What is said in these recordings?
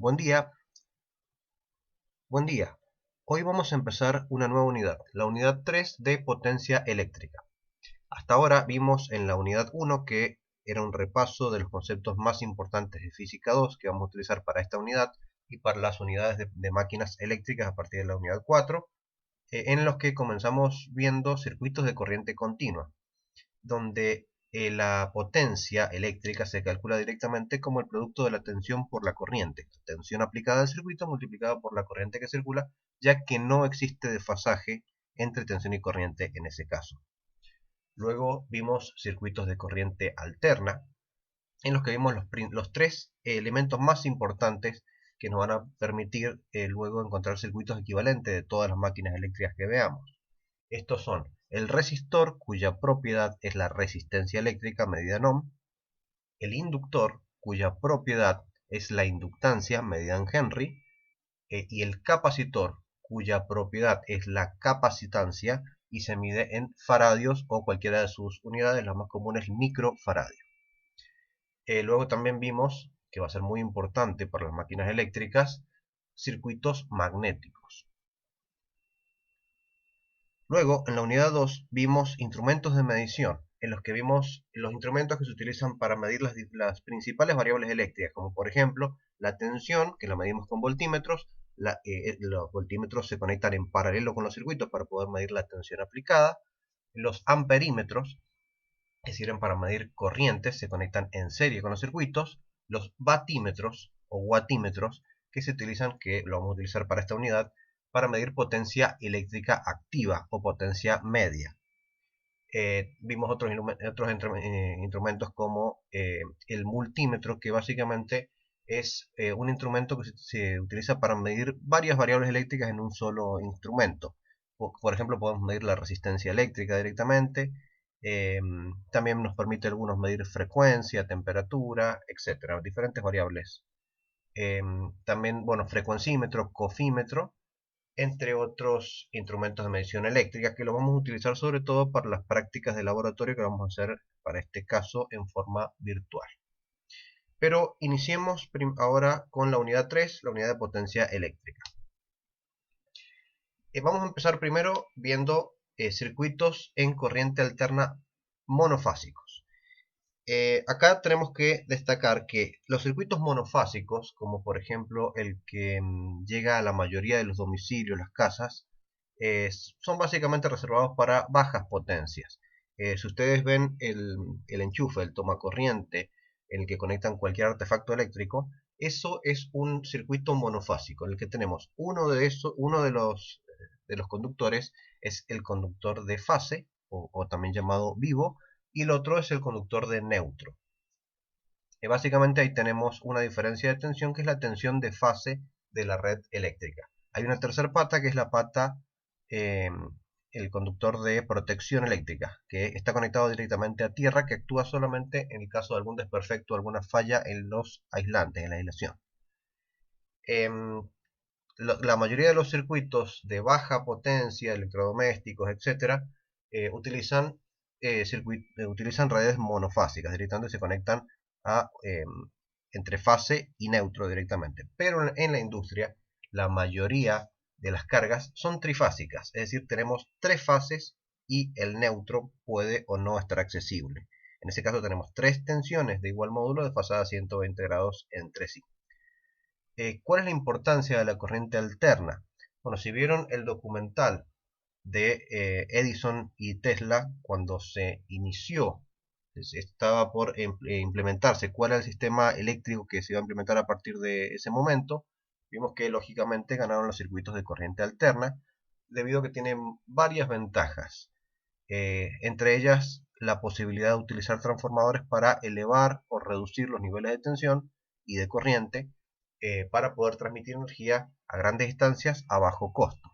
Buen día, buen día. Hoy vamos a empezar una nueva unidad, la unidad 3 de potencia eléctrica. Hasta ahora vimos en la unidad 1 que era un repaso de los conceptos más importantes de física 2 que vamos a utilizar para esta unidad y para las unidades de máquinas eléctricas a partir de la unidad 4, en los que comenzamos viendo circuitos de corriente continua, donde la potencia eléctrica se calcula directamente como el producto de la tensión por la corriente, tensión aplicada al circuito multiplicada por la corriente que circula, ya que no existe desfasaje entre tensión y corriente en ese caso. Luego vimos circuitos de corriente alterna, en los que vimos los tres elementos más importantes que nos van a permitir luego encontrar circuitos equivalentes de todas las máquinas eléctricas que veamos. Estos son el resistor, cuya propiedad es la resistencia eléctrica medida en ohm; el inductor, cuya propiedad es la inductancia medida en Henry; y el capacitor, cuya propiedad es la capacitancia y se mide en faradios o cualquiera de sus unidades, las más comunes microfaradios. Luego también vimos, que va a ser muy importante para las máquinas eléctricas, circuitos magnéticos. Luego, en la unidad 2, vimos instrumentos de medición, en los que vimos los instrumentos que se utilizan para medir las principales variables eléctricas, como por ejemplo la tensión, que la medimos con voltímetros. Los voltímetros se conectan en paralelo con los circuitos para poder medir la tensión aplicada. Los amperímetros, que sirven para medir corrientes, se conectan en serie con los circuitos. Los vatímetros o watímetros, que se utilizan, que lo vamos a utilizar para esta unidad, para medir potencia eléctrica activa o potencia media. Vimos otros instrumentos como el multímetro, que básicamente es un instrumento que se utiliza para medir varias variables eléctricas en un solo instrumento. Por ejemplo, podemos medir la resistencia eléctrica directamente. También nos permite algunos medir frecuencia, temperatura, etcétera, diferentes variables. También, bueno, frecuencímetro, cofímetro, entre otros instrumentos de medición eléctrica, que lo vamos a utilizar sobre todo para las prácticas de laboratorio que vamos a hacer para este caso en forma virtual. Pero iniciemos ahora con la unidad 3, la unidad de potencia eléctrica. Vamos a empezar primero viendo circuitos en corriente alterna monofásicos. Acá tenemos que destacar que los circuitos monofásicos, como por ejemplo el que llega a la mayoría de los domicilios, las casas, son básicamente reservados para bajas potencias. Si ustedes ven el enchufe, el tomacorriente, en el que conectan cualquier artefacto eléctrico, eso es un circuito monofásico, en el que tenemos uno de los conductores es el conductor de fase, o también llamado vivo, y el otro es el conductor de neutro. Básicamente ahí tenemos una diferencia de tensión, que es la tensión de fase de la red eléctrica. Hay una tercera pata, que es la pata, el conductor de protección eléctrica, que está conectado directamente a tierra, que actúa solamente en el caso de algún desperfecto o alguna falla en los aislantes, en la aislación. La mayoría de los circuitos de baja potencia, electrodomésticos, etc., utilizan redes monofásicas, directamente se conectan entre fase y neutro directamente. Pero en la industria, la mayoría de las cargas son trifásicas, es decir, tenemos tres fases y el neutro puede o no estar accesible. En ese caso tenemos tres tensiones de igual módulo desfasadas a 120 grados entre sí. ¿Cuál es la importancia de la corriente alterna? Bueno, si vieron el documental de Edison y Tesla cuando se inició, estaba por implementarse cuál era el sistema eléctrico que se iba a implementar a partir de ese momento, vimos que lógicamente ganaron los circuitos de corriente alterna, debido a que tienen varias ventajas, entre ellas la posibilidad de utilizar transformadores para elevar o reducir los niveles de tensión y de corriente, para poder transmitir energía a grandes distancias a bajo costo.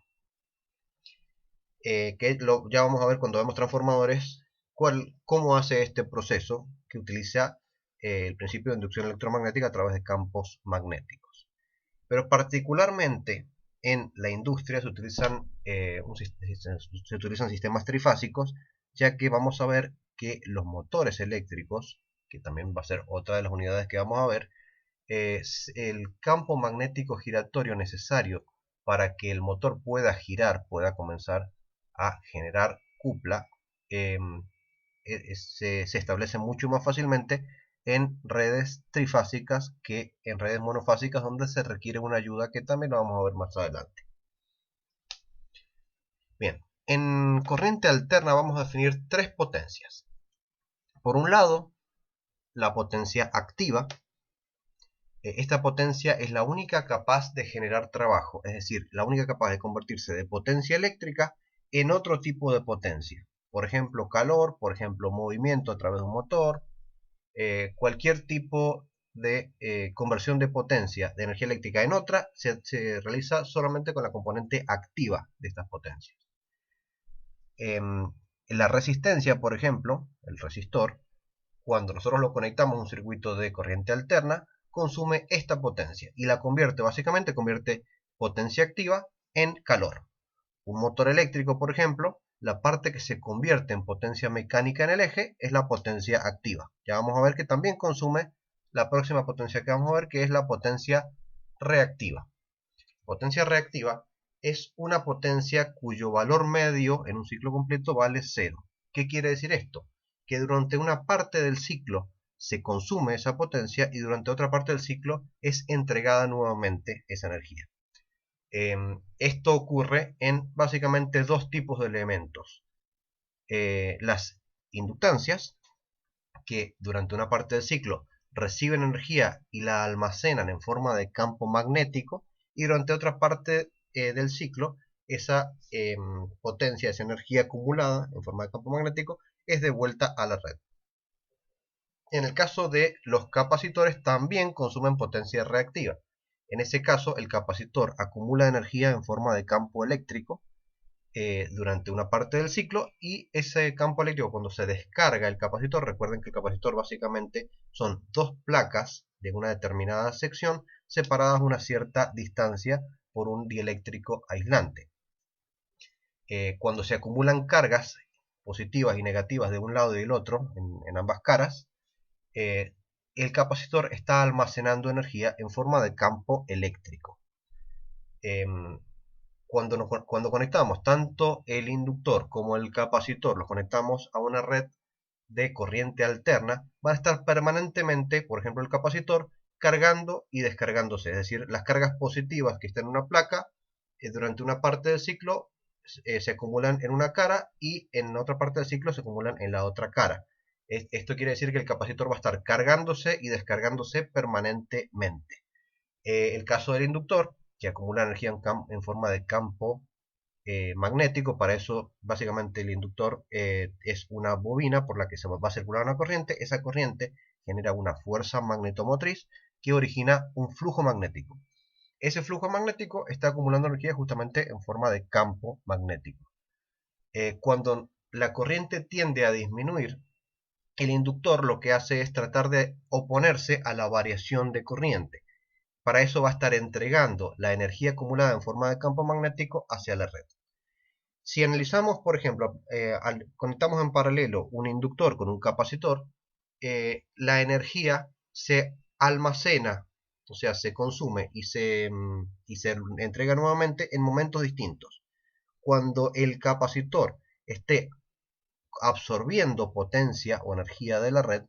Ya vamos a ver cuando vemos transformadores cómo hace este proceso, que utiliza el principio de inducción electromagnética a través de campos magnéticos. Pero particularmente en la industria se utilizan sistemas trifásicos, ya que vamos a ver que los motores eléctricos, que también va a ser otra de las unidades que vamos a ver, el campo magnético giratorio necesario para que el motor pueda girar, pueda comenzar a generar cupla, se establece mucho más fácilmente en redes trifásicas que en redes monofásicas, donde se requiere una ayuda que también lo vamos a ver más adelante. Bien, en corriente alterna vamos a definir tres potencias. Por un lado, la potencia activa. Esta potencia es la única capaz de generar trabajo, es decir, la única capaz de convertirse de potencia eléctrica en otro tipo de potencia. Por ejemplo, calor, por ejemplo, movimiento a través de un motor, cualquier tipo de conversión de potencia de energía eléctrica en otra se realiza solamente con la componente activa de estas potencias. La resistencia, por ejemplo, el resistor, cuando nosotros lo conectamos a un circuito de corriente alterna, consume esta potencia y la convierte potencia activa en calor. Un motor eléctrico, por ejemplo, la parte que se convierte en potencia mecánica en el eje es la potencia activa. Ya vamos a ver que también consume la próxima potencia que vamos a ver, que es la potencia reactiva. Potencia reactiva es una potencia cuyo valor medio en un ciclo completo vale 0. ¿Qué quiere decir esto? Que durante una parte del ciclo se consume esa potencia y durante otra parte del ciclo es entregada nuevamente esa energía. Esto ocurre en básicamente dos tipos de elementos. Las inductancias, que durante una parte del ciclo reciben energía y la almacenan en forma de campo magnético, y durante otra parte del ciclo esa potencia, esa energía acumulada en forma de campo magnético es devuelta a la red. En el caso de los capacitores también consumen potencia reactiva. En ese caso el capacitor acumula energía en forma de campo eléctrico durante una parte del ciclo, y ese campo eléctrico, cuando se descarga el capacitor, recuerden que el capacitor básicamente son dos placas de una determinada sección separadas a una cierta distancia por un dieléctrico aislante. Cuando se acumulan cargas positivas y negativas de un lado y del otro en ambas caras, el capacitor está almacenando energía en forma de campo eléctrico. Cuando conectamos tanto el inductor como el capacitor, los conectamos a una red de corriente alterna, va a estar permanentemente, por ejemplo el capacitor, cargando y descargándose. Es decir, las cargas positivas que están en una placa, durante una parte del ciclo se acumulan en una cara, y en otra parte del ciclo se acumulan en la otra cara. Esto quiere decir que el capacitor va a estar cargándose y descargándose permanentemente. El caso del inductor, que acumula energía en forma de campo magnético. Para eso básicamente el inductor es una bobina por la que se va a circular una corriente. Esa corriente genera una fuerza magnetomotriz que origina un flujo magnético. Ese flujo magnético está acumulando energía justamente en forma de campo magnético. Cuando la corriente tiende a disminuir, el inductor lo que hace es tratar de oponerse a la variación de corriente. Para eso va a estar entregando la energía acumulada en forma de campo magnético hacia la red. Si analizamos, por ejemplo, conectamos en paralelo un inductor con un capacitor, la energía se almacena, o sea, se consume y se entrega nuevamente en momentos distintos. Cuando el capacitor esté absorbiendo potencia o energía de la red,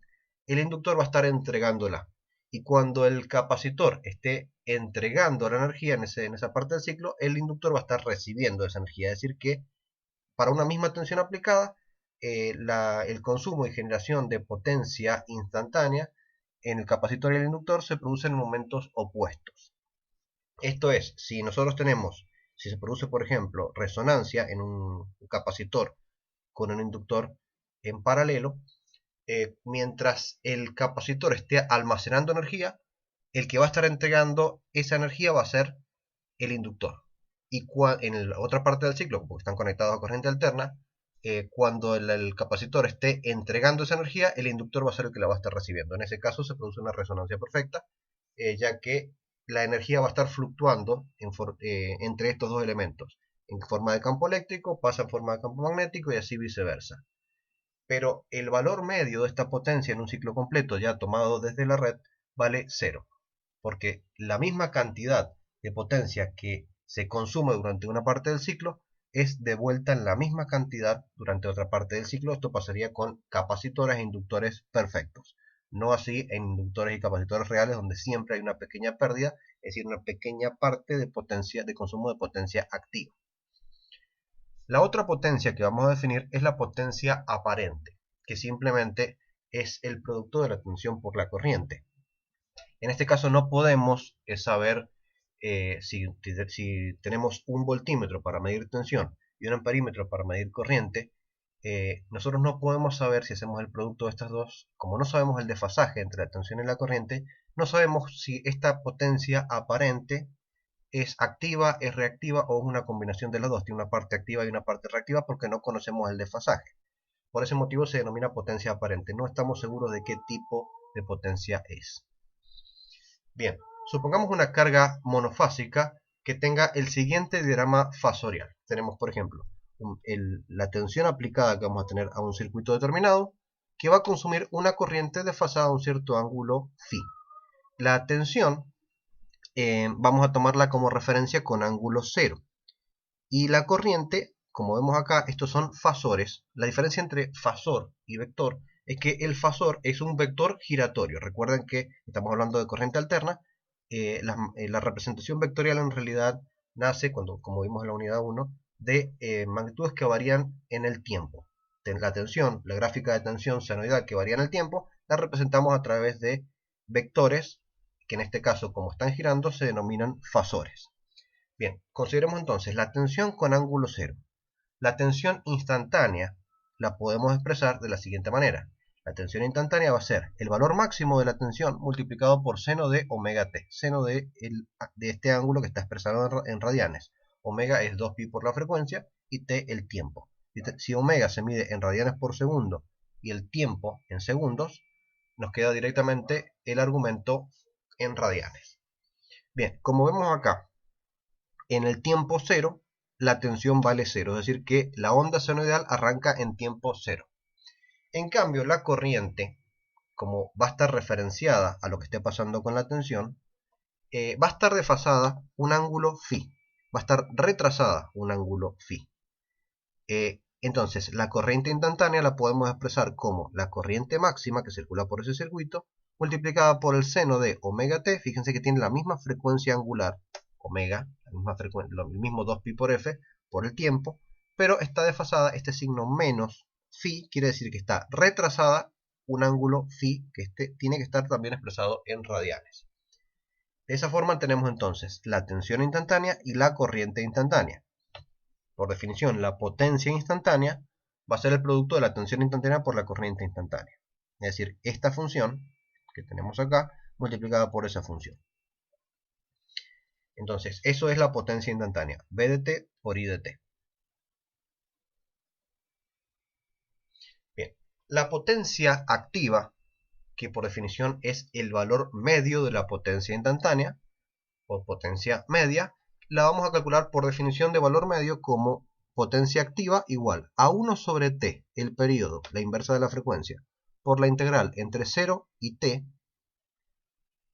el inductor va a estar entregándola. Y cuando el capacitor esté entregando la energía en esa parte del ciclo, el inductor va a estar recibiendo esa energía. Es decir, que para una misma tensión aplicada, el consumo y generación de potencia instantánea en el capacitor y el inductor se producen en momentos opuestos. Esto es, si se produce, por ejemplo, resonancia en un capacitor con un inductor en paralelo, mientras el capacitor esté almacenando energía, el que va a estar entregando esa energía va a ser el inductor. Y en la otra parte del ciclo, porque están conectados a corriente alterna, cuando el capacitor esté entregando esa energía, el inductor va a ser el que la va a estar recibiendo. En ese caso se produce una resonancia perfecta, ya que la energía va a estar fluctuando entre estos dos elementos. En forma de campo eléctrico pasa en forma de campo magnético y así viceversa. Pero el valor medio de esta potencia en un ciclo completo ya tomado desde la red vale 0. porque la misma cantidad de potencia que se consume durante una parte del ciclo es devuelta en la misma cantidad durante otra parte del ciclo. Esto pasaría con capacitores e inductores perfectos. No así en inductores y capacitores reales, donde siempre hay una pequeña pérdida, es decir, una pequeña parte de potencia, de consumo de potencia activa. La otra potencia que vamos a definir es la potencia aparente, que simplemente es el producto de la tensión por la corriente. En este caso no podemos saber si tenemos un voltímetro para medir tensión y un amperímetro para medir corriente. Nosotros no podemos saber si hacemos el producto de estas dos. Como no sabemos el desfasaje entre la tensión y la corriente, no sabemos si esta potencia aparente es activa, es reactiva o es una combinación de las dos. Tiene una parte activa y una parte reactiva porque no conocemos el desfasaje. Por ese motivo se denomina potencia aparente. No estamos seguros de qué tipo de potencia es. Bien, supongamos una carga monofásica que tenga el siguiente diagrama fasorial. Tenemos, por ejemplo, la tensión aplicada que vamos a tener a un circuito determinado, que va a consumir una corriente desfasada a un cierto ángulo phi. La tensión vamos a tomarla como referencia con ángulo 0. Y la corriente, como vemos acá, estos son fasores. La diferencia entre fasor y vector es que el fasor es un vector giratorio. Recuerden que estamos hablando de corriente alterna. La representación vectorial en realidad nace, como vimos en la unidad 1, de magnitudes que varían en el tiempo. La tensión, la gráfica de tensión senoidal que varía en el tiempo, la representamos a través de vectores, que en este caso, como están girando, se denominan fasores. Bien, consideremos entonces la tensión con ángulo 0. La tensión instantánea la podemos expresar de la siguiente manera. La tensión instantánea va a ser el valor máximo de la tensión multiplicado por seno de omega t, seno de este ángulo que está expresado en radianes. Omega es 2pi por la frecuencia y t el tiempo. Si omega se mide en radianes por segundo y el tiempo en segundos, nos queda directamente el argumento en radianes. Bien, como vemos acá, en el tiempo 0, la tensión vale 0, es decir, que la onda senoidal arranca en tiempo 0. En cambio, la corriente, como va a estar referenciada a lo que esté pasando con la tensión, va a estar desfasada un ángulo phi, va a estar retrasada un ángulo phi. Entonces, la corriente instantánea la podemos expresar como la corriente máxima que circula por ese circuito, multiplicada por el seno de omega t. Fíjense que tiene la misma frecuencia angular, omega, el mismo 2pi por f, por el tiempo, pero está desfasada, este signo menos phi quiere decir que está retrasada un ángulo phi, que tiene que estar también expresado en radianes. De esa forma tenemos entonces la tensión instantánea y la corriente instantánea. Por definición, la potencia instantánea va a ser el producto de la tensión instantánea por la corriente instantánea. Es decir, esta función que tenemos acá multiplicada por esa función. Entonces, eso es la potencia instantánea, V de t por I de t. Bien, la potencia activa, que por definición es el valor medio de la potencia instantánea, o potencia media, la vamos a calcular por definición de valor medio como potencia activa igual a 1 sobre t, el periodo, la inversa de la frecuencia, por la integral entre 0 y t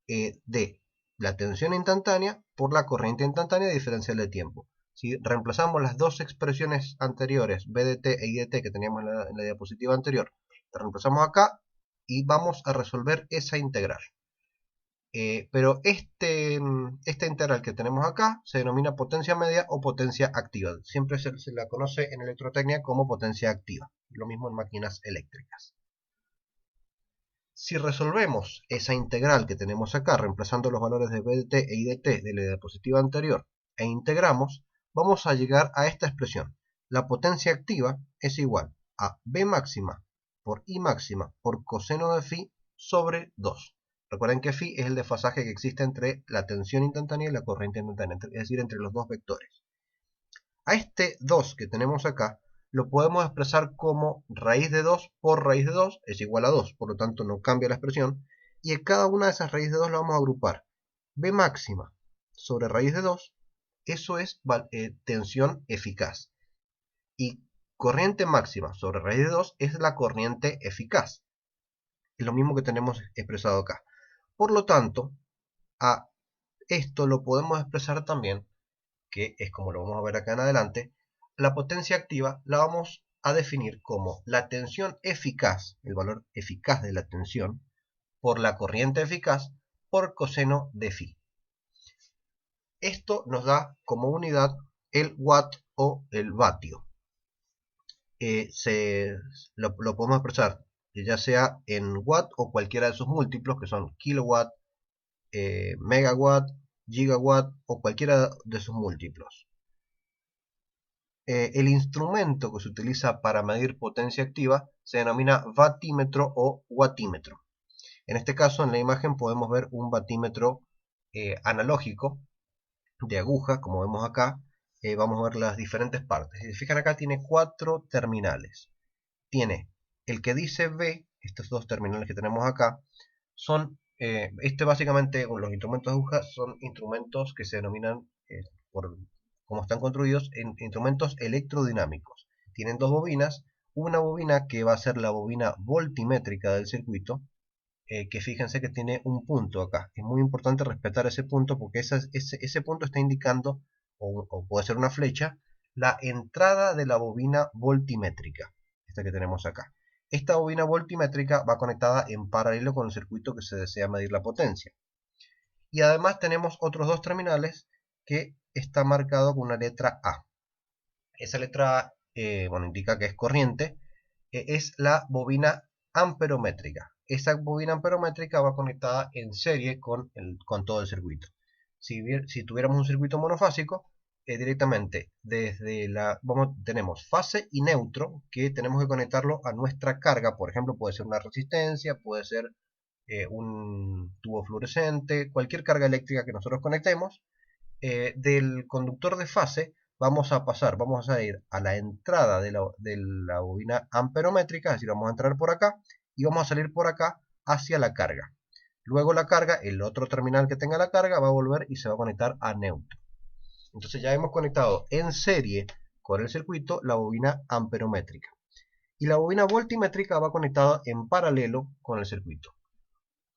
de la tensión instantánea por la corriente instantánea diferencial de tiempo. Si reemplazamos las dos expresiones anteriores, b de t e i de t, que teníamos en la diapositiva anterior, la reemplazamos acá y vamos a resolver esa integral. Pero esta integral que tenemos acá se denomina potencia media o potencia activa. Siempre se la conoce en electrotecnia como potencia activa. Lo mismo en máquinas eléctricas. Si resolvemos esa integral que tenemos acá, reemplazando los valores de b de t e i de t de la diapositiva anterior, e integramos, vamos a llegar a esta expresión. La potencia activa es igual a b máxima por i máxima por coseno de phi sobre 2. Recuerden que phi es el desfasaje que existe entre la tensión instantánea y la corriente instantánea, es decir, entre los dos vectores. A este 2 que tenemos acá, lo podemos expresar como raíz de 2 por raíz de 2 es igual a 2, por lo tanto no cambia la expresión, y en cada una de esas raíces de 2 la vamos a agrupar. B máxima sobre raíz de 2, eso es tensión eficaz. Y corriente máxima sobre raíz de 2 es la corriente eficaz. Es lo mismo que tenemos expresado acá. Por lo tanto, A esto lo podemos expresar también, que es como lo vamos a ver acá en adelante. La potencia activa la vamos a definir como la tensión eficaz, el valor eficaz de la tensión, por la corriente eficaz por coseno de phi. Esto nos da como unidad el watt o el vatio. Lo podemos expresar ya sea en watt o cualquiera de sus múltiplos, que son kilowatt, megawatt, gigawatt o cualquiera de sus múltiplos. El instrumento que se utiliza para medir potencia activa se denomina vatímetro o wattímetro. En este caso, en la imagen podemos ver un vatímetro analógico de aguja, como vemos acá. Vamos a ver las diferentes partes. Si se fijan acá, tiene 4 terminales. Tiene el que dice V, estos dos terminales que tenemos acá, son, básicamente, los instrumentos de aguja son instrumentos que se denominan, por cómo están construidos, en instrumentos electrodinámicos. Tienen dos bobinas, una bobina que va a ser la bobina voltimétrica del circuito, que fíjense que tiene un punto acá. Es muy importante respetar ese punto porque ese punto está indicando, o puede ser una flecha, la entrada de la bobina voltimétrica, esta que tenemos acá. Esta bobina voltimétrica va conectada en paralelo con el circuito que se desea medir la potencia. Y además tenemos otros dos terminales que está marcado con una letra A. Esa letra A, indica que es corriente, es la bobina amperométrica. Esa bobina amperométrica va conectada en serie con todo el circuito. Si tuviéramos un circuito monofásico, directamente desde tenemos fase y neutro, que tenemos que conectarlo a nuestra carga. Por ejemplo, puede ser una resistencia, puede ser un tubo fluorescente, cualquier carga eléctrica que nosotros conectemos. Del conductor de fase vamos a ir a la entrada de la bobina amperométrica, es decir, vamos a entrar por acá y vamos a salir por acá hacia la carga. Luego la carga, el otro terminal que tenga la carga, va a volver y se va a conectar a neutro. Entonces ya hemos conectado en serie con el circuito la bobina amperométrica. Y la bobina voltimétrica va conectada en paralelo con el circuito.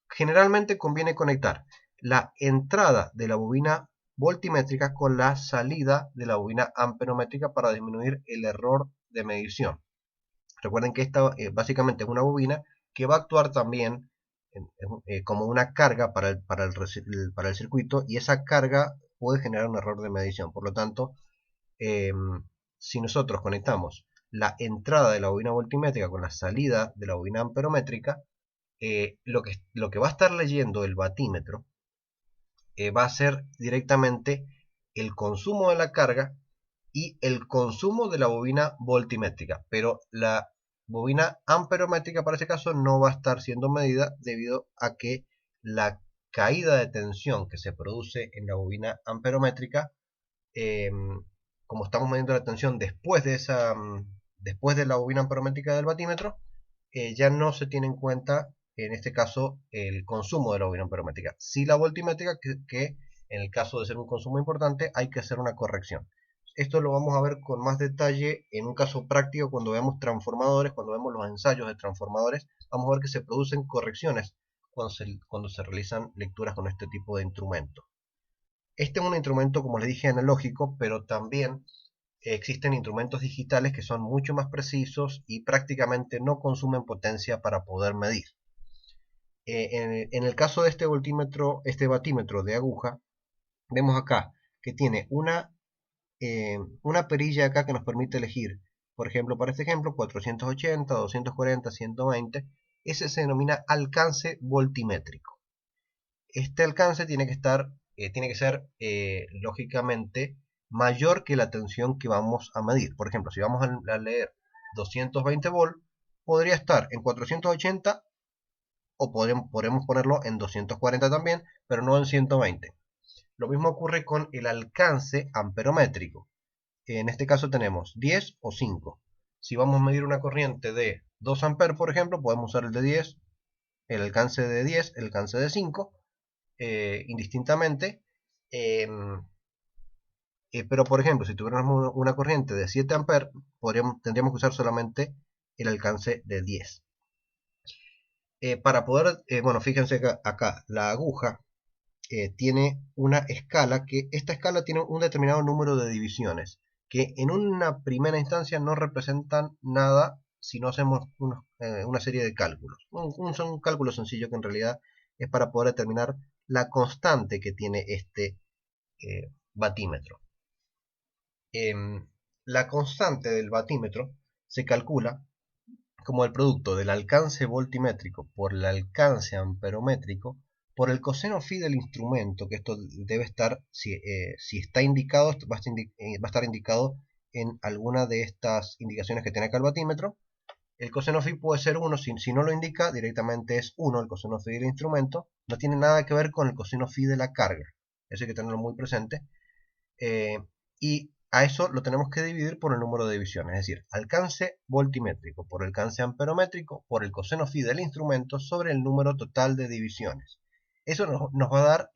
Generalmente conviene conectar la entrada de la bobina voltimétrica con la salida de la bobina amperométrica para disminuir el error de medición. Recuerden que esta básicamente es una bobina que va a actuar también como una carga para el circuito, y esa carga puede generar un error de medición. Por lo tanto, si nosotros conectamos la entrada de la bobina voltimétrica con la salida de la bobina amperométrica, lo que va a estar leyendo el vatímetro va a ser directamente el consumo de la carga y el consumo de la bobina voltimétrica, pero la bobina amperométrica para ese caso no va a estar siendo medida debido a que la caída de tensión que se produce en la bobina amperométrica, como estamos midiendo la tensión después de la bobina amperométrica del vatímetro, ya no se tiene en cuenta en este caso el consumo de la bobina amperométrica. Sí la voltimétrica, que en el caso de ser un consumo importante hay que hacer una corrección. Esto lo vamos a ver con más detalle en un caso práctico cuando veamos transformadores, cuando vemos los ensayos de transformadores. Vamos a ver que se producen correcciones cuando se realizan lecturas con este tipo de instrumento. Este es un instrumento, como les dije, analógico, pero también existen instrumentos digitales que son mucho más precisos y prácticamente no consumen potencia para poder medir. En el caso de este batímetro de aguja, vemos acá que tiene una perilla acá que nos permite elegir, por ejemplo, para este ejemplo, 480, 240, 120. Ese se denomina alcance voltimétrico. Este alcance tiene que ser lógicamente mayor que la tensión que vamos a medir. Por ejemplo, si vamos a leer 220 volt, podría estar en 480, o podemos ponerlo en 240 también, pero no en 120. Lo mismo ocurre con el alcance amperométrico. En este caso tenemos 10 o 5. Si vamos a medir una corriente de 2 amperes, por ejemplo, podemos usar el de 10, el alcance de 10, el alcance de 5, indistintamente. Pero por ejemplo, si tuviéramos una corriente de 7 amperes, tendríamos que usar solamente el alcance de 10. Para poder, bueno, fíjense acá, la aguja tiene una escala, que esta escala tiene un determinado número de divisiones, que en una primera instancia no representan nada si no hacemos una serie de cálculos. Un cálculo sencillo que en realidad es para poder determinar la constante que tiene este batímetro. La constante del batímetro se calcula como el producto del alcance voltimétrico por el alcance amperométrico por el coseno phi del instrumento, que esto debe estar, si está indicado, va a estar indicado en alguna de estas indicaciones que tiene acá el batímetro. El coseno phi puede ser 1, si no lo indica, directamente es 1 el coseno phi del instrumento. No tiene nada que ver con el coseno phi de la carga. Eso hay que tenerlo muy presente. Y a eso lo tenemos que dividir por el número de divisiones, es decir, alcance voltimétrico por el alcance amperométrico por el coseno phi del instrumento sobre el número total de divisiones. Eso nos va a dar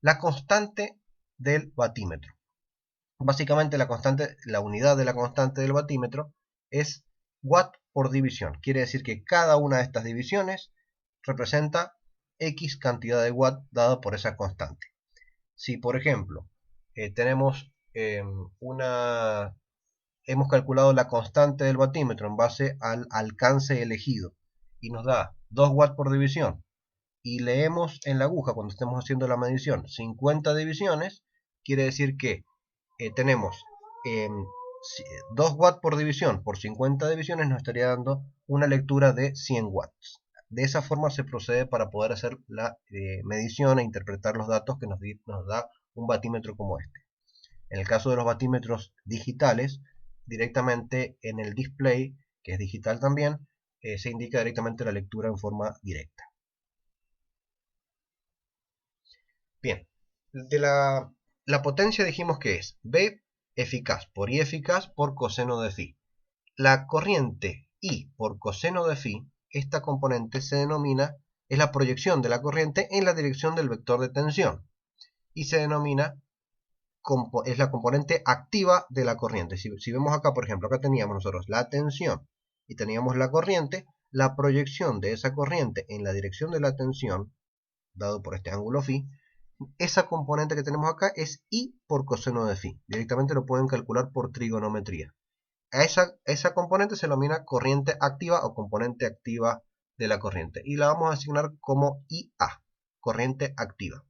la constante del batímetro. Básicamente la unidad de la constante del batímetro es watt por división. Quiere decir que cada una de estas divisiones representa X cantidad de watt dada por esa constante. Si por ejemplo tenemos hemos calculado la constante del batímetro en base al alcance elegido y nos da 2 watts por división, y leemos en la aguja cuando estemos haciendo la medición 50 divisiones, quiere decir que tenemos 2 watts por división por 50 divisiones, nos estaría dando una lectura de 100 watts. De esa forma se procede para poder hacer la medición e interpretar los datos que nos da un batímetro como este. En el caso de los batímetros digitales, directamente en el display, que es digital también, se indica directamente la lectura en forma directa. Bien, de la potencia dijimos que es B eficaz por I eficaz por coseno de phi. La corriente I por coseno de phi, esta componente se denomina, es la proyección de la corriente en la dirección del vector de tensión, y se denomina, es la componente activa de la corriente. Si vemos acá, por ejemplo, acá teníamos nosotros la tensión y teníamos la corriente, la proyección de esa corriente en la dirección de la tensión, dado por este ángulo phi, esa componente que tenemos acá es I por coseno de phi. Directamente lo pueden calcular por trigonometría. A esa componente se denomina corriente activa o componente activa de la corriente, y la vamos a asignar como IA, corriente activa.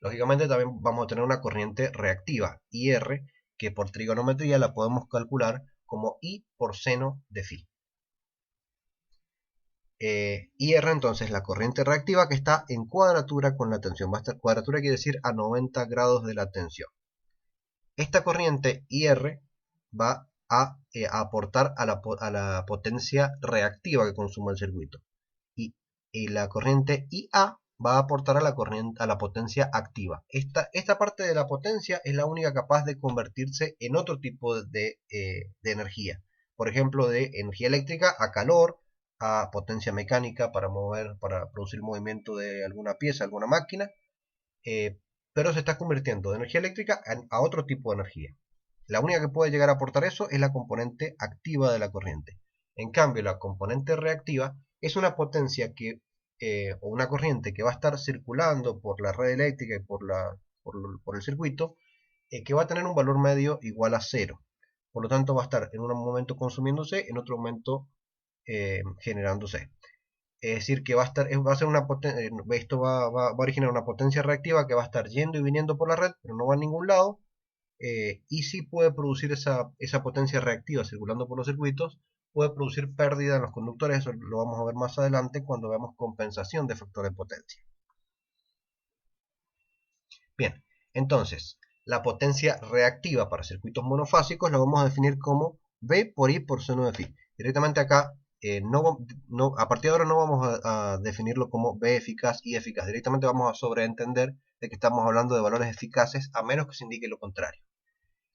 Lógicamente también vamos a tener una corriente reactiva, IR, que por trigonometría la podemos calcular como I por seno de phi. IR entonces la corriente reactiva que está en cuadratura con la tensión. Va a estar, cuadratura quiere decir a 90 grados de la tensión. Esta corriente IR va a aportar a la potencia reactiva que consume el circuito. Y la corriente IA va a aportar a la potencia activa. Esta parte de la potencia es la única capaz de convertirse en otro tipo de energía. Por ejemplo, de energía eléctrica a calor, a potencia mecánica para producir movimiento de alguna pieza, alguna máquina, pero se está convirtiendo de energía eléctrica a otro tipo de energía. La única que puede llegar a aportar eso es la componente activa de la corriente. En cambio, la componente reactiva es una potencia o una corriente que va a estar circulando por la red eléctrica y por el circuito, que va a tener un valor medio igual a 0. Por lo tanto, va a estar en un momento consumiéndose, en otro momento generándose. Es decir, que va a ser esto va a originar una potencia reactiva que va a estar yendo y viniendo por la red, pero no va a ningún lado, y sí puede producir esa potencia reactiva circulando por los circuitos, puede producir pérdida en los conductores. Eso lo vamos a ver más adelante cuando veamos compensación de factor de potencia. Bien, entonces, la potencia reactiva para circuitos monofásicos la vamos a definir como B por I por seno de phi. Directamente acá, a partir de ahora no vamos a definirlo como B eficaz, I eficaz. Directamente vamos a sobreentender de que estamos hablando de valores eficaces, a menos que se indique lo contrario.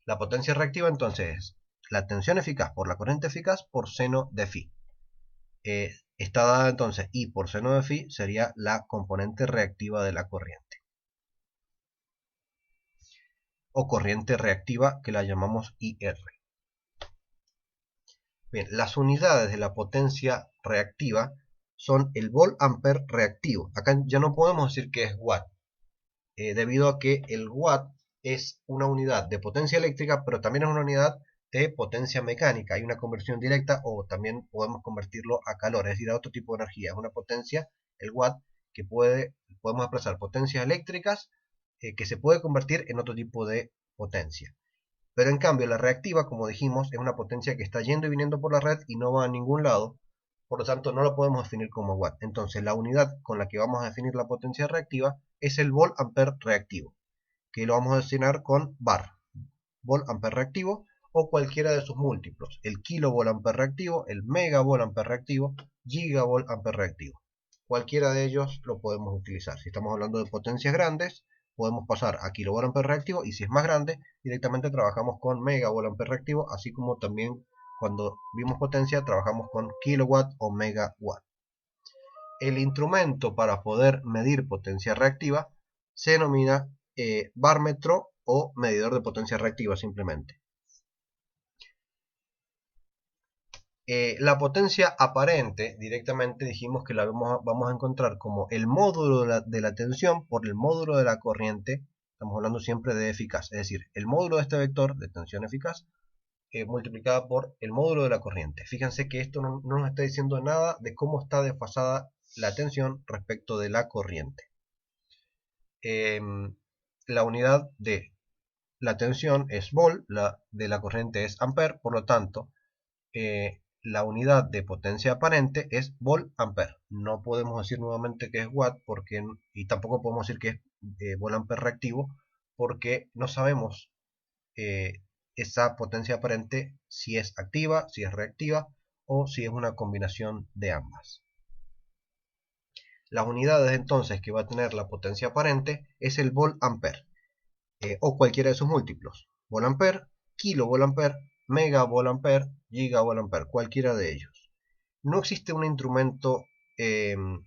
La potencia reactiva entonces es la tensión eficaz por la corriente eficaz por seno de phi. Está dada entonces I por seno de phi, sería la componente reactiva de la corriente, o corriente reactiva, que la llamamos IR. Bien, las unidades de la potencia reactiva son el volt ampere reactivo. Acá ya no podemos decir que es watt, debido a que el watt es una unidad de potencia eléctrica, pero también es una unidad de potencia mecánica. Hay una conversión directa, o también podemos convertirlo a calor, es decir, a otro tipo de energía. Es una potencia, el watt, que podemos desplazar potencias eléctricas que se puede convertir en otro tipo de potencia. Pero en cambio la reactiva, como dijimos, es una potencia que está yendo y viniendo por la red y no va a ningún lado. Por lo tanto, no lo podemos definir como watt. Entonces, la unidad con la que vamos a definir la potencia reactiva es el volt ampere reactivo, que lo vamos a designar con bar, volt ampere reactivo, o cualquiera de sus múltiplos, el kilovolt ampere reactivo, el megavolt ampere reactivo, gigavolt ampere reactivo. Cualquiera de ellos lo podemos utilizar. Si estamos hablando de potencias grandes, podemos pasar a kilovolt ampere reactivo, y si es más grande, directamente trabajamos con megavolt ampere reactivo, así como también cuando vimos potencia trabajamos con kilowatt o megawatt. El instrumento para poder medir potencia reactiva se denomina bármetro o medidor de potencia reactiva simplemente. La potencia aparente directamente dijimos que la vamos a encontrar como el módulo de la tensión por el módulo de la corriente. Estamos hablando siempre de eficaz, es decir, el módulo de este vector de tensión eficaz multiplicada por el módulo de la corriente. Fíjense que esto no nos está diciendo nada de cómo está desfasada la tensión respecto de la corriente. La unidad de la tensión es volt, la de la corriente es ampere, por lo tanto, la unidad de potencia aparente es volt ampere. No podemos decir nuevamente que es watt, y tampoco podemos decir que es volt ampere reactivo, porque no sabemos esa potencia aparente si es activa, si es reactiva o si es una combinación de ambas. Las unidades entonces que va a tener la potencia aparente es el volt ampere o cualquiera de sus múltiplos. Volt ampere, kilovolt ampere, megavolt ampere, gigavolt ampere, cualquiera de ellos. No existe un instrumento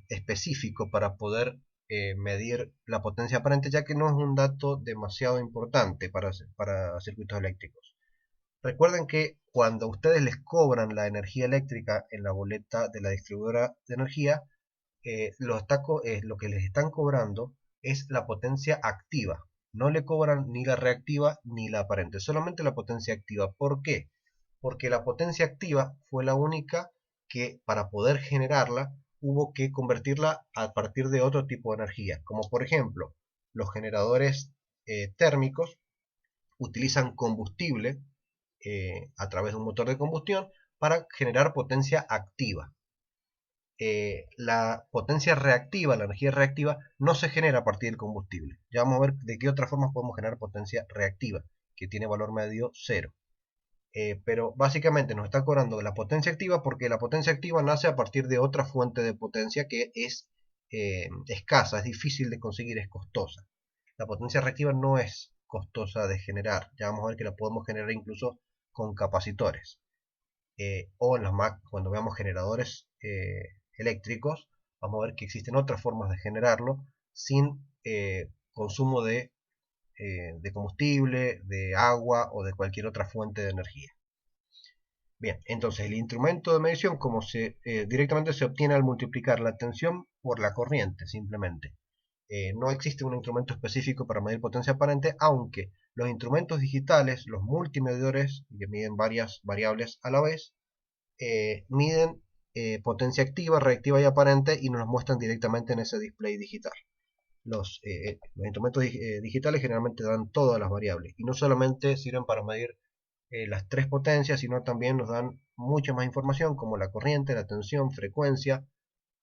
específico para poder medir la potencia aparente, ya que no es un dato demasiado importante para circuitos eléctricos. Recuerden que cuando ustedes les cobran la energía eléctrica en la boleta de la distribuidora de energía, lo que les están cobrando es la potencia activa. No le cobran ni la reactiva ni la aparente, solamente la potencia activa. ¿Por qué? Porque la potencia activa fue la única que, para poder generarla, hubo que convertirla a partir de otro tipo de energía, como por ejemplo los generadores térmicos utilizan combustible a través de un motor de combustión para generar potencia activa. La potencia reactiva, la energía reactiva, no se genera a partir del combustible. Ya vamos a ver de qué otras formas podemos generar potencia reactiva, que tiene valor medio 0. Pero básicamente nos está cobrando la potencia activa porque la potencia activa nace a partir de otra fuente de potencia que es escasa, es difícil de conseguir, es costosa. La potencia reactiva no es costosa de generar. Ya vamos a ver que la podemos generar incluso con capacitores. O en cuando veamos generadores eléctricos, vamos a ver que existen otras formas de generarlo sin consumo de combustible, de agua o de cualquier otra fuente de energía. Bien, entonces el instrumento de medición, como directamente se obtiene al multiplicar la tensión por la corriente, simplemente. No existe un instrumento específico para medir potencia aparente, aunque los instrumentos digitales, los multimedidores, que miden varias variables a la vez, miden potencia activa, reactiva y aparente y nos los muestran directamente en ese display digital. Los instrumentos digitales generalmente dan todas las variables y no solamente sirven para medir las tres potencias, sino también nos dan mucha más información como la corriente, la tensión, frecuencia,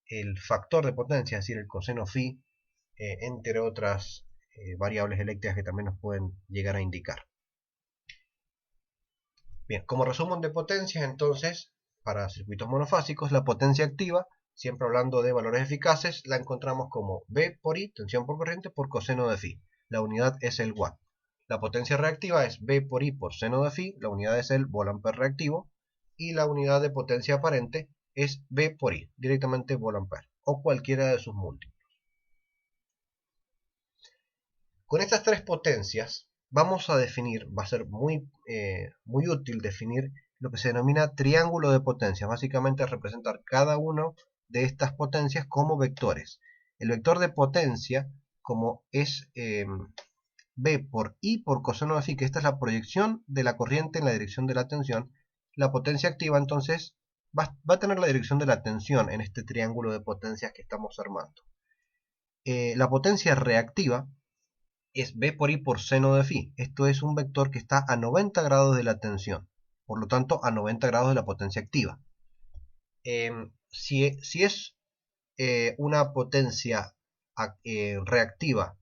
el factor de potencia, es decir, el coseno phi, entre otras variables eléctricas que también nos pueden llegar a indicar. Bien, como resumen de potencias, entonces, para circuitos monofásicos, la potencia activa, siempre hablando de valores eficaces, la encontramos como V por I, tensión por corriente, por coseno de phi. La unidad es el watt. La potencia reactiva es V por I por seno de phi, la unidad es el volt ampere reactivo. Y la unidad de potencia aparente es V por I, directamente volt ampere, o cualquiera de sus múltiplos. Con estas tres potencias vamos a definir, va a ser muy útil definir lo que se denomina triángulo de potencias, básicamente representar cada una de estas potencias como vectores. El vector de potencia como es B por I por coseno de phi, que esta es la proyección de la corriente en la dirección de la tensión, la potencia activa entonces va a tener la dirección de la tensión en este triángulo de potencias que estamos armando. La potencia reactiva es B por I por seno de phi. Esto es un vector que está a 90 grados de la tensión, por lo tanto a 90 grados de la potencia activa. Si es una potencia reactiva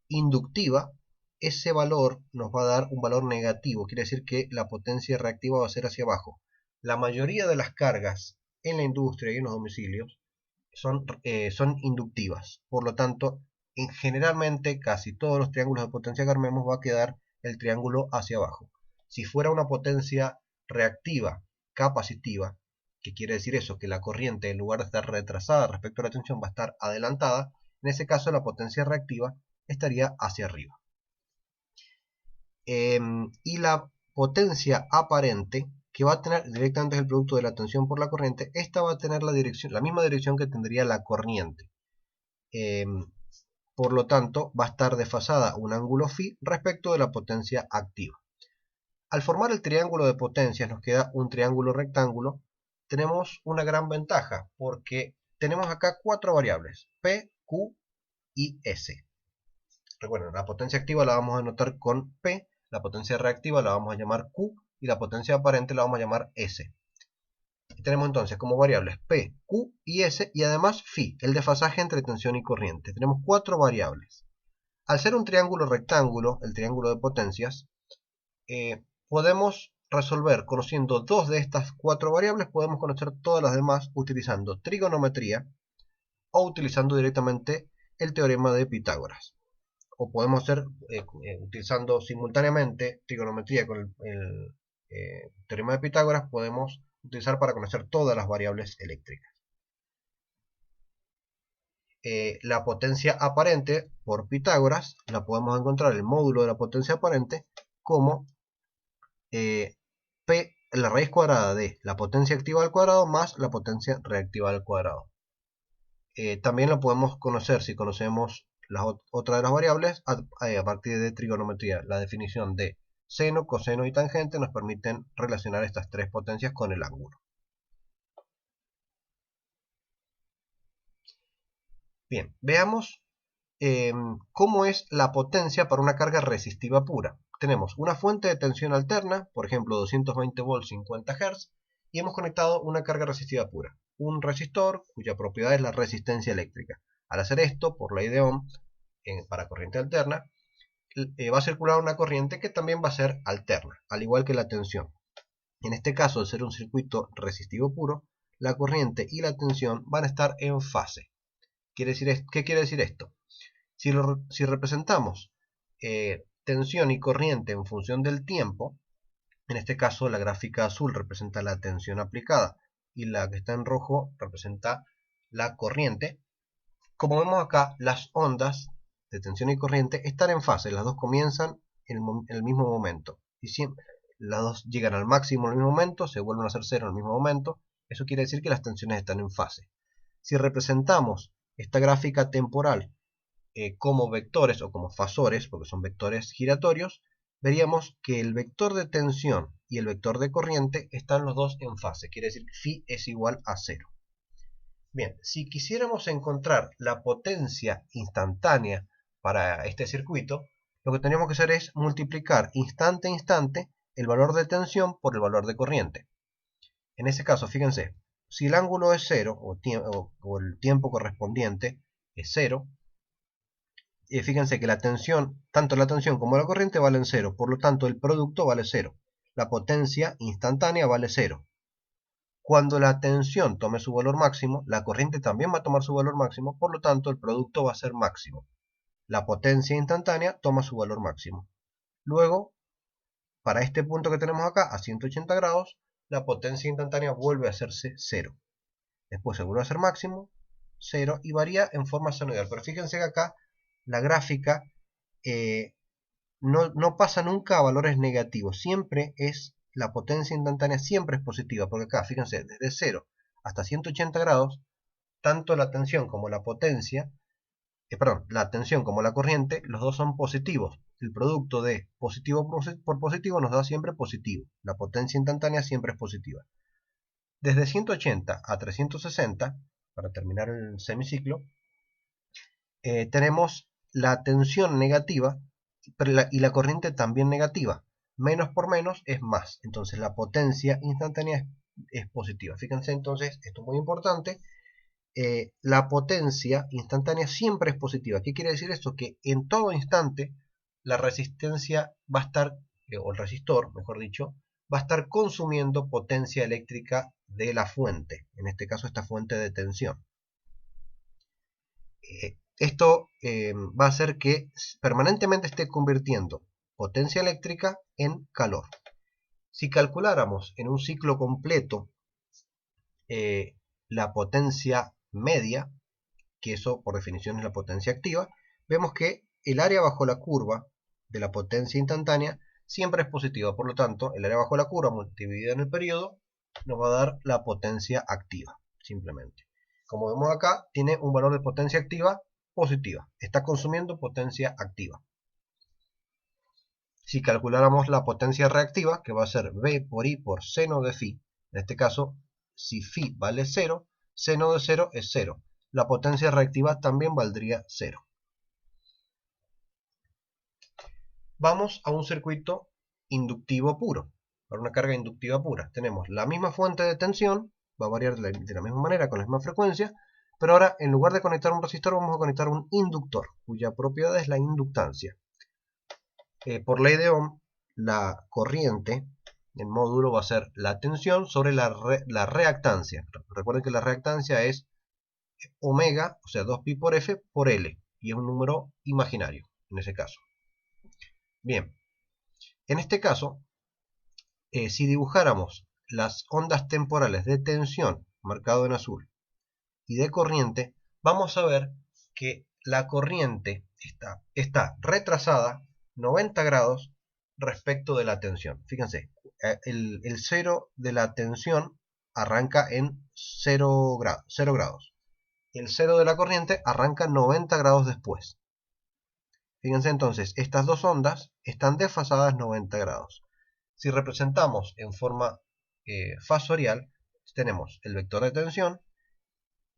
inductiva, ese valor nos va a dar un valor negativo, quiere decir que la potencia reactiva va a ser hacia abajo. La mayoría de las cargas en la industria y en los domicilios son inductivas, por lo tanto, generalmente casi todos los triángulos de potencia que armemos va a quedar el triángulo hacia abajo. Si fuera una potencia reactiva capacitiva, ¿qué quiere decir eso? Que la corriente, en lugar de estar retrasada respecto a la tensión, va a estar adelantada. En ese caso, la potencia reactiva estaría hacia arriba. Y la potencia aparente, que va a tener directamente el producto de la tensión por la corriente, esta va a tener la misma dirección que tendría la corriente. Por lo tanto, va a estar desfasada un ángulo phi respecto de la potencia activa. Al formar el triángulo de potencias, nos queda un triángulo rectángulo. Tenemos una gran ventaja, porque tenemos acá cuatro variables, P, Q y S. Recuerden, la potencia activa la vamos a anotar con P, la potencia reactiva la vamos a llamar Q y la potencia aparente la vamos a llamar S. Y tenemos entonces como variables P, Q y S y además phi, el desfasaje entre tensión y corriente. Tenemos cuatro variables. Al ser un triángulo rectángulo, el triángulo de potencias, podemos resolver conociendo dos de estas cuatro variables, podemos conocer todas las demás utilizando trigonometría o utilizando directamente el teorema de Pitágoras. O podemos hacer utilizando simultáneamente trigonometría con el teorema de Pitágoras, podemos utilizar para conocer todas las variables eléctricas. La potencia aparente por Pitágoras la podemos encontrar el módulo de la potencia aparente como P, la raíz cuadrada de la potencia activa al cuadrado más la potencia reactiva al cuadrado. También lo podemos conocer si conocemos otra de las variables a partir de trigonometría. La definición de seno, coseno y tangente nos permiten relacionar estas tres potencias con el ángulo. Bien, veamos cómo es la potencia para una carga resistiva pura. Tenemos una fuente de tensión alterna, por ejemplo 220 volts 50 Hz, y hemos conectado una carga resistiva pura, un resistor cuya propiedad es la resistencia eléctrica. Al hacer esto, por ley de Ohm, para corriente alterna, va a circular una corriente que también va a ser alterna, al igual que la tensión. En este caso, al ser un circuito resistivo puro, la corriente y la tensión van a estar en fase. ¿Qué quiere decir esto? Si representamos tensión y corriente en función del tiempo, en este caso la gráfica azul representa la tensión aplicada y la que está en rojo representa la corriente. Como vemos acá, las ondas de tensión y corriente están en fase, las dos comienzan en el mismo momento. Y siempre las dos llegan al máximo en el mismo momento, se vuelven a hacer cero en el mismo momento. Eso quiere decir que las tensiones están en fase. Si representamos esta gráfica temporal como vectores o como fasores, porque son vectores giratorios, veríamos que el vector de tensión y el vector de corriente están los dos en fase, quiere decir que phi es igual a 0. Bien, si quisiéramos encontrar la potencia instantánea para este circuito, lo que tenemos que hacer es multiplicar instante a instante el valor de tensión por el valor de corriente. En ese caso, fíjense, si el ángulo es 0 o el tiempo correspondiente es 0, fíjense que tanto la tensión como la corriente valen 0, por lo tanto el producto vale 0. La potencia instantánea vale 0. Cuando la tensión tome su valor máximo, la corriente también va a tomar su valor máximo, por lo tanto el producto va a ser máximo. La potencia instantánea toma su valor máximo. Luego, para este punto que tenemos acá, a 180 grados, la potencia instantánea vuelve a hacerse 0. Después se vuelve a hacer máximo, 0, y varía en forma senoidal. Pero fíjense que acá la gráfica no pasa nunca a valores negativos. Siempre es la potencia instantánea, siempre es positiva. Porque acá, fíjense, desde 0 hasta 180 grados, tanto la tensión como la potencia perdón, la tensión como la corriente, los dos son positivos. El producto de positivo por positivo nos da siempre positivo. La potencia instantánea siempre es positiva. Desde 180 a 360, para terminar el semiciclo, tenemos la tensión negativa y la corriente también negativa. Menos por menos es más. Entonces la potencia instantánea es positiva. Fíjense entonces, esto es muy importante. La potencia instantánea siempre es positiva. ¿Qué quiere decir esto? Que en todo instante la resistencia va a estar, o el resistor, mejor dicho, va a estar consumiendo potencia eléctrica de la fuente, en este caso esta fuente de tensión. Esto va a hacer que permanentemente esté convirtiendo potencia eléctrica en calor. Si calculáramos en un ciclo completo la potencia media, que eso por definición es la potencia activa, vemos que el área bajo la curva de la potencia instantánea siempre es positiva. Por lo tanto, el área bajo la curva multiplicada en el periodo nos va a dar la potencia activa, simplemente. Como vemos acá, tiene un valor de potencia activa positiva. Está consumiendo potencia activa. Si calculáramos la potencia reactiva, que va a ser V por I por seno de phi, en este caso, si phi vale 0, seno de 0 es 0. La potencia reactiva también valdría 0. Vamos a un circuito inductivo puro, para una carga inductiva pura. Tenemos la misma fuente de tensión, va a variar de la misma manera, con la misma frecuencia, pero ahora en lugar de conectar un resistor vamos a conectar un inductor, cuya propiedad es la inductancia. Por ley de Ohm, la corriente en módulo va a ser la tensión sobre la reactancia. Recuerden que la reactancia es omega, o sea 2pi por F por L, y es un número imaginario en ese caso. Bien, en este caso, si dibujáramos las ondas temporales de tensión, marcado en azul, y de corriente, vamos a ver que la corriente está retrasada 90 grados respecto de la tensión. Fíjense, el cero de la tensión arranca en 0 grados. El cero de la corriente arranca 90 grados después. Fíjense entonces, estas dos ondas están desfasadas 90 grados. Si representamos en forma fasorial, tenemos el vector de tensión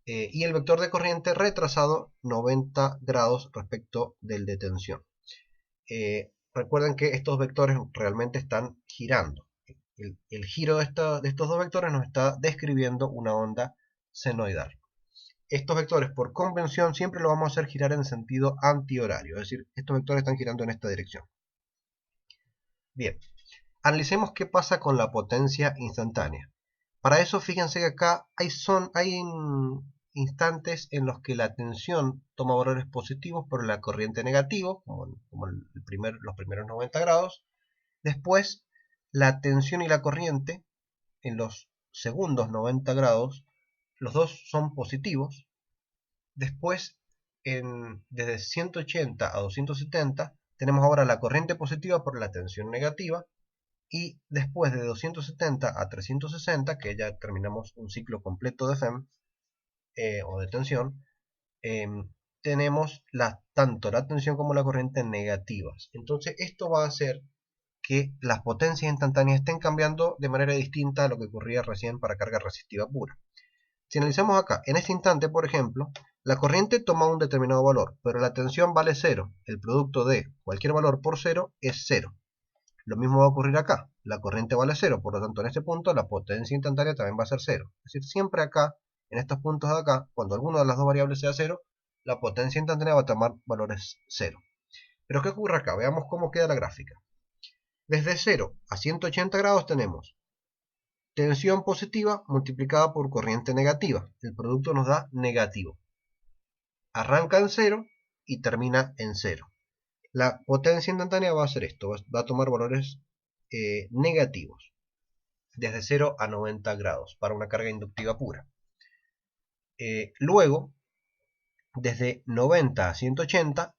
y el vector de corriente retrasado 90 grados respecto del de tensión. Recuerden que estos vectores realmente están girando. El giro de estos dos vectores nos está describiendo una onda senoidal. Estos vectores por convención siempre lo vamos a hacer girar en sentido antihorario, es decir, estos vectores están girando en esta dirección. Bien, analicemos qué pasa con la potencia instantánea. Para eso fíjense que acá hay instantes en los que la tensión toma valores positivos pero la corriente negativo, como los primeros 90 grados. Después la tensión y la corriente en los segundos 90 grados, los dos son positivos. Después, desde 180 a 270, tenemos ahora la corriente positiva por la tensión negativa. Y después de 270 a 360, que ya terminamos un ciclo completo de FEM, o de tensión, tenemos tanto la tensión como la corriente negativas. Entonces esto va a hacer que las potencias instantáneas estén cambiando de manera distinta a lo que ocurría recién para carga resistiva pura. Si analizamos acá, en este instante, por ejemplo, la corriente toma un determinado valor, pero la tensión vale 0. El producto de cualquier valor por 0 es 0. Lo mismo va a ocurrir acá. La corriente vale 0, por lo tanto en este punto la potencia instantánea también va a ser 0. Es decir, siempre acá, en estos puntos de acá, cuando alguna de las dos variables sea 0, la potencia instantánea va a tomar valores 0. Pero ¿qué ocurre acá? Veamos cómo queda la gráfica. Desde 0 a 180 grados tenemos tensión positiva multiplicada por corriente negativa. El producto nos da negativo. Arranca en 0 y termina en 0. La potencia instantánea va a hacer esto, va a tomar valores negativos, desde 0 a 90 grados, para una carga inductiva pura. Luego, desde 90 a 180,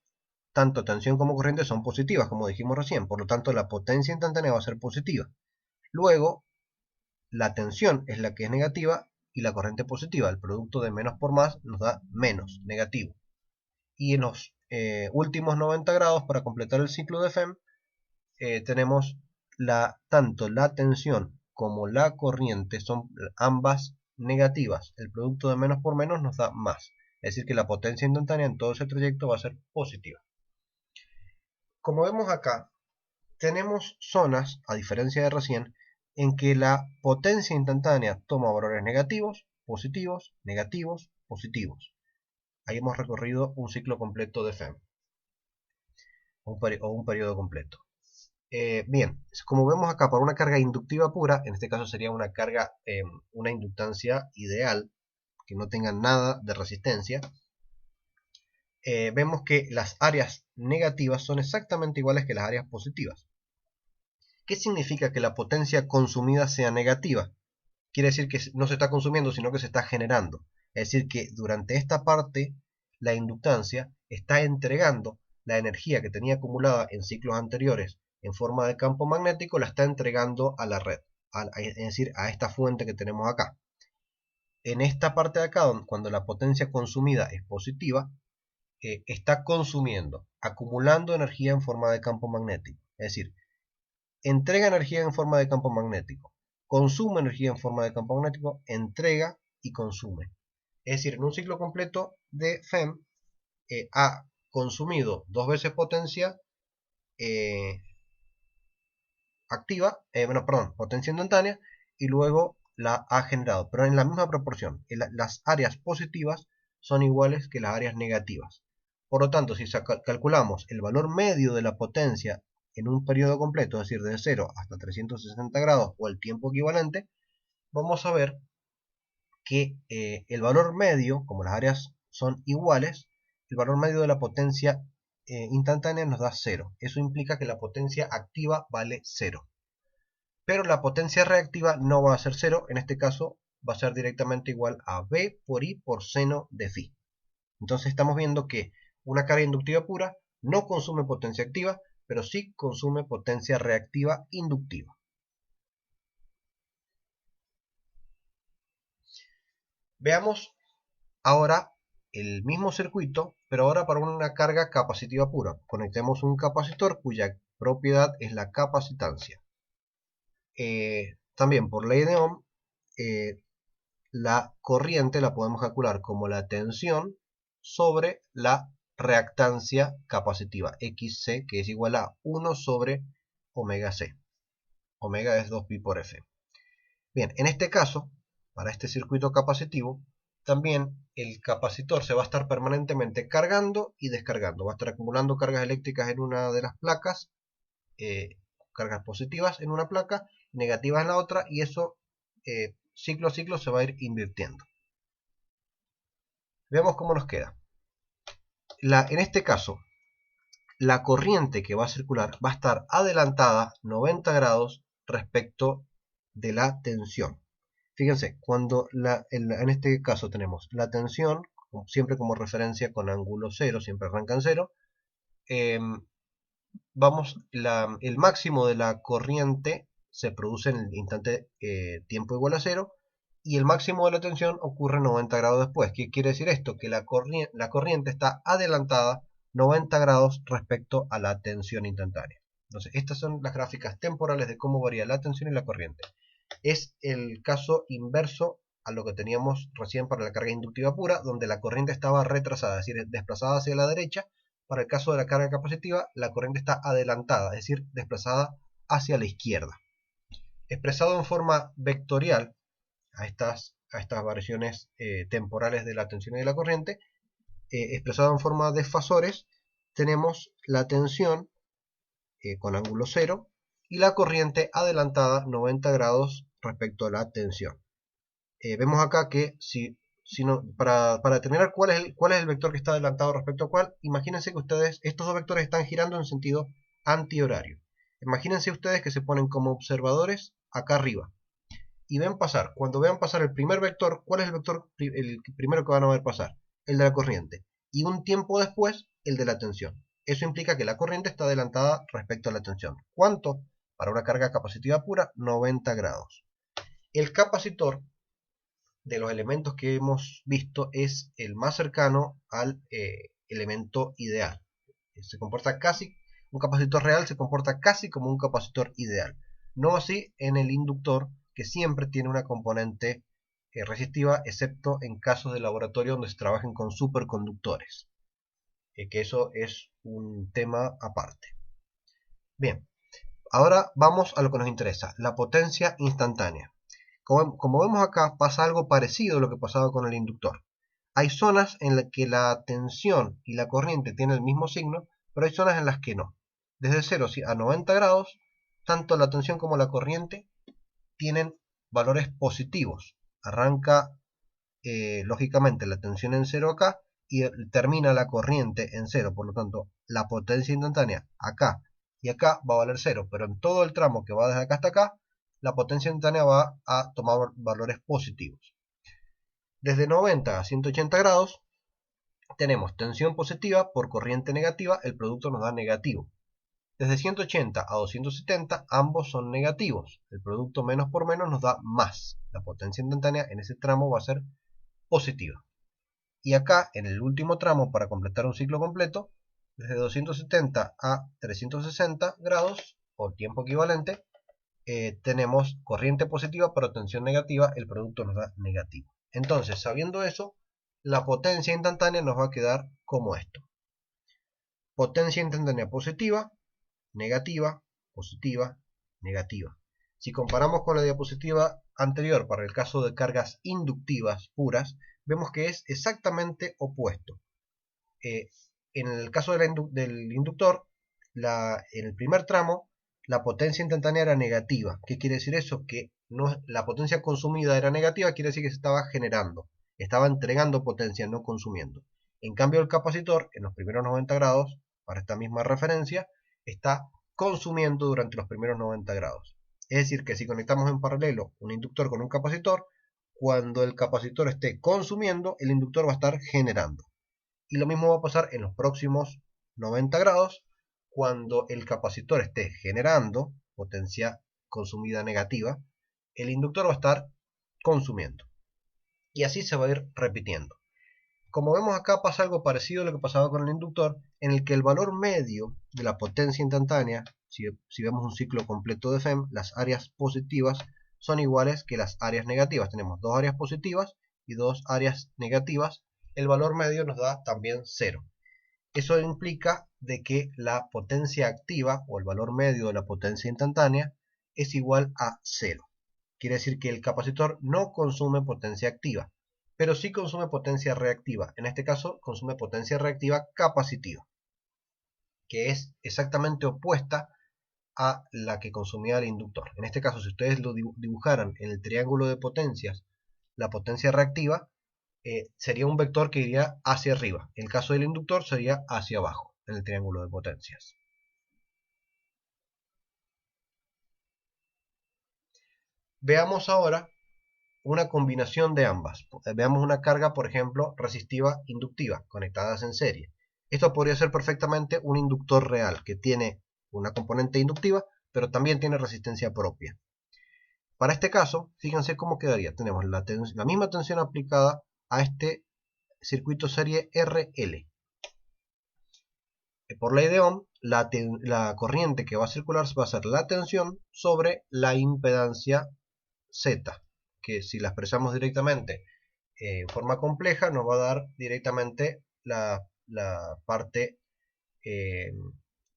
tanto tensión como corriente son positivas, como dijimos recién, por lo tanto la potencia instantánea va a ser positiva. Luego, la tensión es la que es negativa y la corriente positiva. El producto de menos por más nos da menos, negativo. Y en los últimos 90 grados, para completar el ciclo de FEM, tenemos tanto la tensión como la corriente son ambas negativas. El producto de menos por menos nos da más. Es decir, que la potencia instantánea en todo ese trayecto va a ser positiva. Como vemos acá, tenemos zonas, a diferencia de recién, en que la potencia instantánea toma valores negativos, positivos, negativos, positivos. Ahí hemos recorrido un ciclo completo de FEM, o un periodo completo. Bien, como vemos acá, por una carga inductiva pura, en este caso sería una carga, una inductancia ideal, que no tenga nada de resistencia, vemos que las áreas negativas son exactamente iguales que las áreas positivas. ¿Qué significa que la potencia consumida sea negativa? Quiere decir que no se está consumiendo, sino que se está generando. Es decir, que durante esta parte, la inductancia está entregando la energía que tenía acumulada en ciclos anteriores en forma de campo magnético, la está entregando a la red, es decir, a esta fuente que tenemos acá. En esta parte de acá, cuando la potencia consumida es positiva, está consumiendo, acumulando energía en forma de campo magnético. Es decir, entrega energía en forma de campo magnético, consume energía en forma de campo magnético, entrega y consume. Es decir, en un ciclo completo de FEM ha consumido 2 veces potencia activa, potencia instantánea, y luego la ha generado, pero en la misma proporción. Las áreas positivas son iguales que las áreas negativas. Por lo tanto, si calculamos el valor medio de la potencia en un periodo completo, es decir, de 0 hasta 360 grados o el tiempo equivalente, vamos a ver que el valor medio, como las áreas son iguales, el valor medio de la potencia instantánea nos da 0. Eso implica que la potencia activa vale 0. Pero la potencia reactiva no va a ser 0, en este caso va a ser directamente igual a B por I por seno de phi. Entonces estamos viendo que una carga inductiva pura no consume potencia activa, pero sí consume potencia reactiva inductiva. Veamos ahora el mismo circuito, pero ahora para una carga capacitiva pura. Conectemos un capacitor cuya propiedad es la capacitancia. También por ley de Ohm, la corriente la podemos calcular como la tensión sobre la reactancia capacitiva, XC, que es igual a 1 sobre omega C. Omega es 2pi por F. Bien, en este caso, para este circuito capacitivo, también el capacitor se va a estar permanentemente cargando y descargando. Va a estar acumulando cargas eléctricas en una de las placas, cargas positivas en una placa, negativas en la otra, y eso ciclo a ciclo se va a ir invirtiendo. Veamos cómo nos queda. En este caso, la corriente que va a circular va a estar adelantada 90 grados respecto de la tensión. Fíjense, cuando en este caso tenemos la tensión, siempre como referencia con ángulo 0, siempre arranca en 0, el máximo de la corriente se produce en el instante tiempo igual a 0, y el máximo de la tensión ocurre 90 grados después. ¿Qué quiere decir esto? Que la corriente está adelantada 90 grados respecto a la tensión instantánea. Entonces, estas son las gráficas temporales de cómo varía la tensión y la corriente. Es el caso inverso a lo que teníamos recién para la carga inductiva pura, donde la corriente estaba retrasada, es decir, desplazada hacia la derecha. Para el caso de la carga capacitiva, la corriente está adelantada, es decir, desplazada hacia la izquierda. Expresado en forma vectorial a estas variaciones temporales de la tensión y de la corriente, expresado en forma de fasores, tenemos la tensión con ángulo 0 y la corriente adelantada 90 grados respecto a la tensión. Vemos acá que para determinar cuál es el vector que está adelantado respecto a cuál, imagínense que estos dos vectores están girando en sentido antihorario. Imagínense ustedes que se ponen como observadores acá arriba y ven pasar. Cuando vean pasar el primer vector, ¿cuál es el primero que van a ver pasar? El de la corriente. Y un tiempo después, el de la tensión. Eso implica que la corriente está adelantada respecto a la tensión. ¿Cuánto? Para una carga capacitiva pura, 90 grados. El capacitor de los elementos que hemos visto es el más cercano al elemento ideal. Un capacitor real se comporta casi como un capacitor ideal. No así en el inductor, que siempre tiene una componente resistiva, excepto en casos de laboratorio donde se trabajen con superconductores, que eso es un tema aparte. Bien, ahora vamos a lo que nos interesa, la potencia instantánea. Como vemos acá, pasa algo parecido a lo que pasaba con el inductor. Hay zonas en las que la tensión y la corriente tienen el mismo signo, pero hay zonas en las que no. Desde 0 a 90 grados, tanto la tensión como la corriente tienen valores positivos. Arranca lógicamente la tensión en 0 acá y termina la corriente en 0. Por lo tanto, la potencia instantánea acá y acá va a valer 0. Pero en todo el tramo que va desde acá hasta acá, la potencia instantánea va a tomar valores positivos. Desde 90 a 180 grados tenemos tensión positiva por corriente negativa, el producto nos da negativo. Desde 180 a 270 ambos son negativos, el producto menos por menos nos da más. La potencia instantánea en ese tramo va a ser positiva. Y acá en el último tramo, para completar un ciclo completo, desde 270 a 360 grados o tiempo equivalente, tenemos corriente positiva pero tensión negativa, el producto nos da negativo. Entonces, sabiendo eso, la potencia instantánea nos va a quedar como esto. Potencia instantánea positiva, negativa, positiva, negativa. Si comparamos con la diapositiva anterior para el caso de cargas inductivas puras, vemos que es exactamente opuesto. En el caso del inductor, en el primer tramo, la potencia instantánea era negativa. ¿Qué quiere decir eso? Que la potencia consumida era negativa, quiere decir que se estaba generando. Estaba entregando potencia, no consumiendo. En cambio, el capacitor, en los primeros 90 grados, para esta misma referencia, está consumiendo durante los primeros 90 grados. Es decir, que si conectamos en paralelo un inductor con un capacitor, cuando el capacitor esté consumiendo, el inductor va a estar generando. Y lo mismo va a pasar en los próximos 90 grados, cuando el capacitor esté generando potencia consumida negativa, el inductor va a estar consumiendo. Y así se va a ir repitiendo. Como vemos acá, pasa algo parecido a lo que pasaba con el inductor, en el que el valor medio de la potencia instantánea, si vemos un ciclo completo de FEM, las áreas positivas son iguales que las áreas negativas. Tenemos dos áreas positivas y dos áreas negativas. El valor medio nos da también 0. Eso implica de que la potencia activa o el valor medio de la potencia instantánea es igual a 0. Quiere decir que el capacitor no consume potencia activa, pero sí consume potencia reactiva. En este caso consume potencia reactiva capacitiva, que es exactamente opuesta a la que consumía el inductor. En este caso, si ustedes lo dibujaran en el triángulo de potencias, la potencia reactiva sería un vector que iría hacia arriba. En el caso del inductor sería hacia abajo, en el triángulo de potencias. Veamos ahora una combinación de ambas. Veamos una carga, por ejemplo, resistiva inductiva, conectadas en serie. Esto podría ser perfectamente un inductor real, que tiene una componente inductiva, pero también tiene resistencia propia. Para este caso, fíjense cómo quedaría. Tenemos la misma tensión aplicada a este circuito serie RL. Por ley de Ohm, la corriente que va a circular va a ser la tensión sobre la impedancia Z, que si la expresamos directamente en forma compleja nos va a dar directamente la parte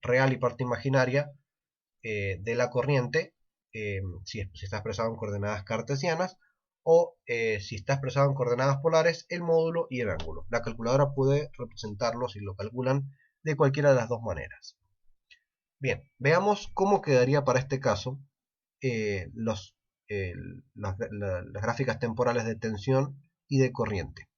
real y parte imaginaria de la corriente, si está expresado en coordenadas cartesianas, o si está expresado en coordenadas polares, el módulo y el ángulo. La calculadora puede representarlo, si lo calculan, de cualquiera de las dos maneras. Bien, veamos cómo quedaría para este caso las gráficas temporales de tensión y de corriente.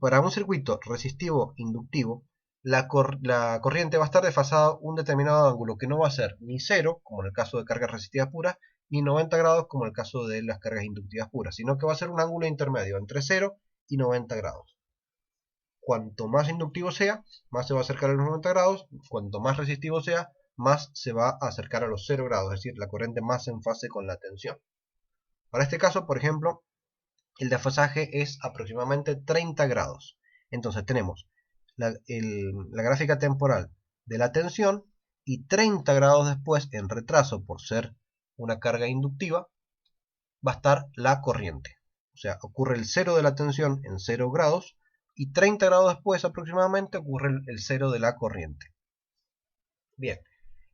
Para un circuito resistivo inductivo, la corriente va a estar desfasada a un determinado ángulo que no va a ser ni 0, como en el caso de cargas resistivas puras, ni 90 grados, como en el caso de las cargas inductivas puras, sino que va a ser un ángulo intermedio entre 0 y 90 grados. Cuanto más inductivo sea, más se va a acercar a los 90 grados, cuanto más resistivo sea, más se va a acercar a los 0 grados, es decir, la corriente más en fase con la tensión. Para este caso, por ejemplo, el desfasaje es aproximadamente 30 grados. Entonces tenemos la gráfica temporal de la tensión, y 30 grados después, en retraso por ser una carga inductiva, va a estar la corriente. O sea, ocurre el cero de la tensión en 0 grados y 30 grados después aproximadamente ocurre el cero de la corriente. Bien,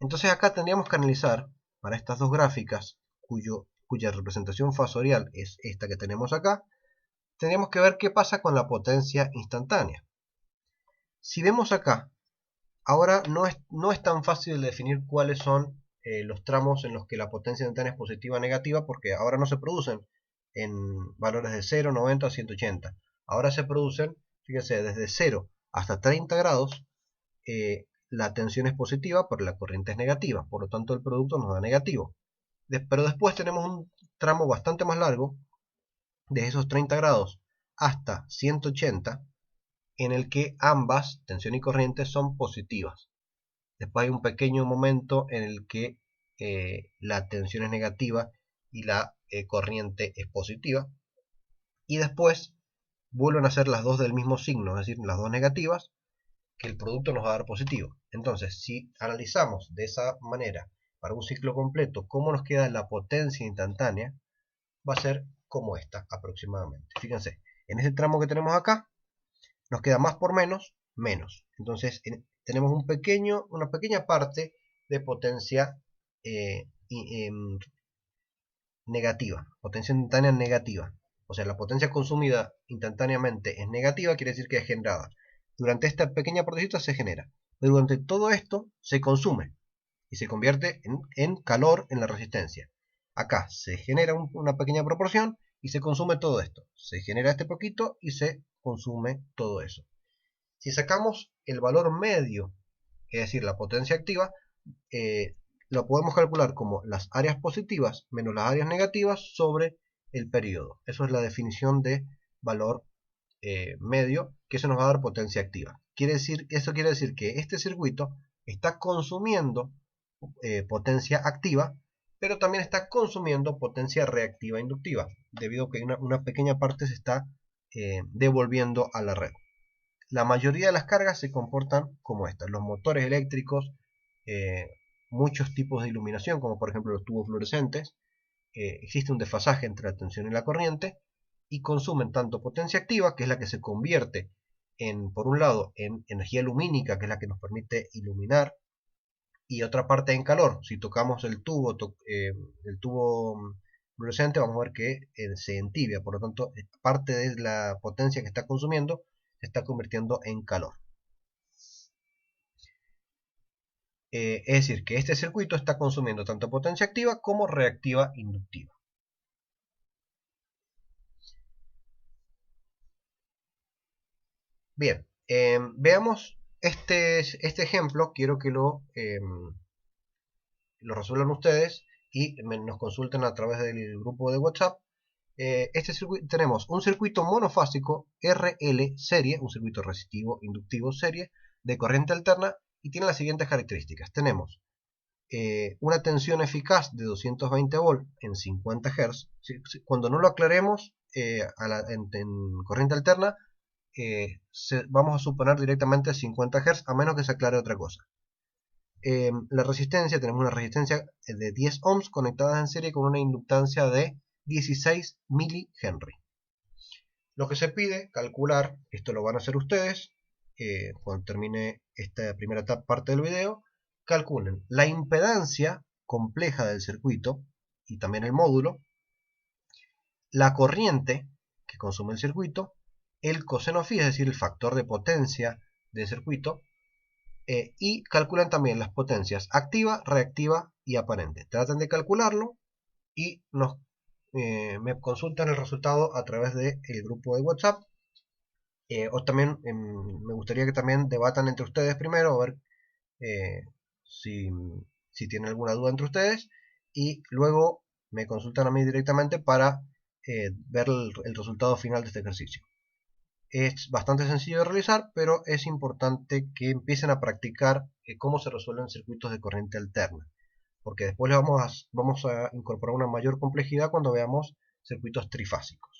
entonces acá tendríamos que analizar para estas dos gráficas cuya representación fasorial es esta que tenemos acá, tendríamos que ver qué pasa con la potencia instantánea. Si vemos acá, ahora no es tan fácil definir cuáles son los tramos en los que la potencia instantánea es positiva o negativa, porque ahora no se producen en valores de 0, 90 o 180. Ahora se producen, fíjense, desde 0 hasta 30 grados, la tensión es positiva, pero la corriente es negativa, por lo tanto el producto nos da negativo. Pero después tenemos un tramo bastante más largo, de esos 30 grados hasta 180, en el que ambas, tensión y corriente, son positivas. Después hay un pequeño momento en el que la tensión es negativa y la corriente es positiva. Y después vuelven a ser las dos del mismo signo, es decir, las dos negativas, que el producto nos va a dar positivo. Entonces, si analizamos de esa manera para un ciclo completo cómo nos queda la potencia instantánea, va a ser como esta aproximadamente. Fíjense, en este tramo que tenemos acá, nos queda más por menos, menos. Entonces tenemos una pequeña parte de potencia negativa, potencia instantánea negativa. O sea, la potencia consumida instantáneamente es negativa, quiere decir que es generada. Durante esta pequeña partecita se genera. Pero durante todo esto se consume y se convierte en calor en la resistencia. Acá se genera una pequeña proporción y se consume todo esto. Se genera este poquito y se consume todo eso. Si sacamos el valor medio, es decir, la potencia activa, lo podemos calcular como las áreas positivas menos las áreas negativas sobre el periodo. Eso es la definición de valor medio, que eso nos va a dar potencia activa. Eso quiere decir que este circuito está consumiendo potencia activa, pero también está consumiendo potencia reactiva inductiva, debido a que una pequeña parte se está devolviendo a la red. La mayoría de las cargas se comportan como estas: los motores eléctricos, muchos tipos de iluminación, como por ejemplo los tubos fluorescentes, existe un desfasaje entre la tensión y la corriente, y consumen tanto potencia activa, que es la que se convierte por un lado, en energía lumínica, que es la que nos permite iluminar, y otra parte en calor. Si tocamos el tubo fluorescente, vamos a ver que se entibia, por lo tanto parte de la potencia que está consumiendo se está convirtiendo en calor. Es decir, que este circuito está consumiendo tanto potencia activa como reactiva inductiva. Bien, veamos este ejemplo. Quiero que lo resuelvan ustedes y nos consulten a través del grupo de WhatsApp. Tenemos un circuito monofásico RL serie, un circuito resistivo inductivo serie de corriente alterna, y tiene las siguientes características. Tenemos una tensión eficaz de 220 volt en 50 Hz. Cuando no lo aclaremos en corriente alterna, vamos a suponer directamente 50 Hz, a menos que se aclare otra cosa. La resistencia, tenemos una resistencia de 10 ohms conectadas en serie con una inductancia de 16 milihenry. Lo que se pide calcular, esto lo van a hacer ustedes cuando termine esta primera parte del video. Calculen la impedancia compleja del circuito y también el módulo, la corriente que consume el circuito, el coseno phi, es decir, el factor de potencia del circuito, y calculan también las potencias activa, reactiva y aparente. Traten de calcularlo y me consultan el resultado a través del grupo de WhatsApp. O también me gustaría que también debatan entre ustedes primero, a ver si tienen alguna duda entre ustedes, y luego me consultan a mí directamente para ver el resultado final de este ejercicio. Es bastante sencillo de realizar, pero es importante que empiecen a practicar cómo se resuelven circuitos de corriente alterna, porque después vamos a incorporar una mayor complejidad cuando veamos circuitos trifásicos.